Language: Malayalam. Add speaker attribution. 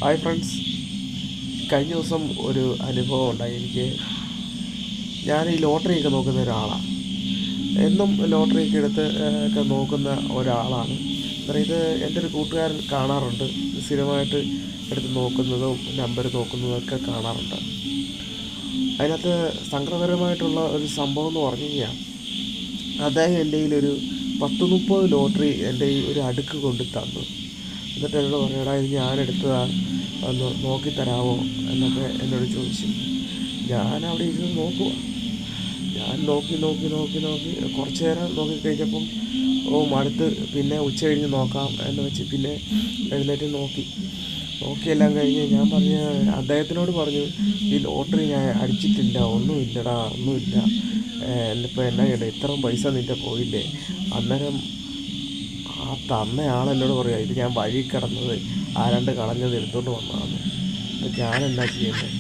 Speaker 1: ഹായ് ഫ്രണ്ട്സ്, കഴിഞ്ഞ ദിവസം ഒരു അനുഭവം ഉണ്ടായി എനിക്ക്. ഞാൻ ഈ ലോട്ടറിയൊക്കെ നോക്കുന്ന ഒരാളാണ്. എന്നും ലോട്ടറിയൊക്കെ എടുത്ത് ഒക്കെ നോക്കുന്ന ഒരാളാണ്. അന്നേരം ഇത് എൻ്റെ ഒരു കൂട്ടുകാരൻ കാണാറുണ്ട്. സ്ഥിരമായിട്ട് എടുത്ത് നോക്കുന്നതും നമ്പർ നോക്കുന്നതും ഒക്കെ കാണാറുണ്ട്. അതിനകത്ത് സങ്കടകരമായിട്ടുള്ള ഒരു സംഭവം എന്ന് പറഞ്ഞു കഴിഞ്ഞാൽ, അദ്ദേഹം എൻ്റെ കയ്യിലൊരു 10-30 ലോട്ടറി എൻ്റെ ഈ ഒരു അടുക്ക് കൊണ്ട് തന്നു. എന്നിട്ട് എന്നോട് പറയടാ, ഇത് ഞാനെടുത്തതാണ്, ഒന്ന് നോക്കി തരാമോ എന്നൊക്കെ എന്നോട് ചോദിച്ചു. ഞാൻ അവിടെ ഇരുന്ന് നോക്കുക. ഞാൻ നോക്കി കുറച്ച് നേരം നോക്കിക്കഴിഞ്ഞപ്പം മടുത്ത്. പിന്നെ ഉച്ച കഴിഞ്ഞ് നോക്കാം എന്ന് വെച്ച് പിന്നെ എഴുന്നേറ്റ് നോക്കിയെല്ലാം കഴിഞ്ഞ് ഞാൻ അദ്ദേഹത്തിനോട് പറഞ്ഞു, ഈ ലോട്ടറി ഞാൻ അടിച്ചിട്ടില്ല, ഒന്നുമില്ല. എന്നിപ്പോൾ എന്നാ ചെയ്യണ്ടേ, ഇത്രയും പൈസ നിൻ്റെ പോയില്ലേ. അന്നേരം ആ തന്നയാളെന്നോട് പറയുക, ഇത് ഞാൻ വഴി കിടന്നത് ആരാണ്ട് കളഞ്ഞത് എടുത്തുകൊണ്ട് വന്നതാണ്, അപ്പം ഞാനെന്നാ ചെയ്യുന്നത്.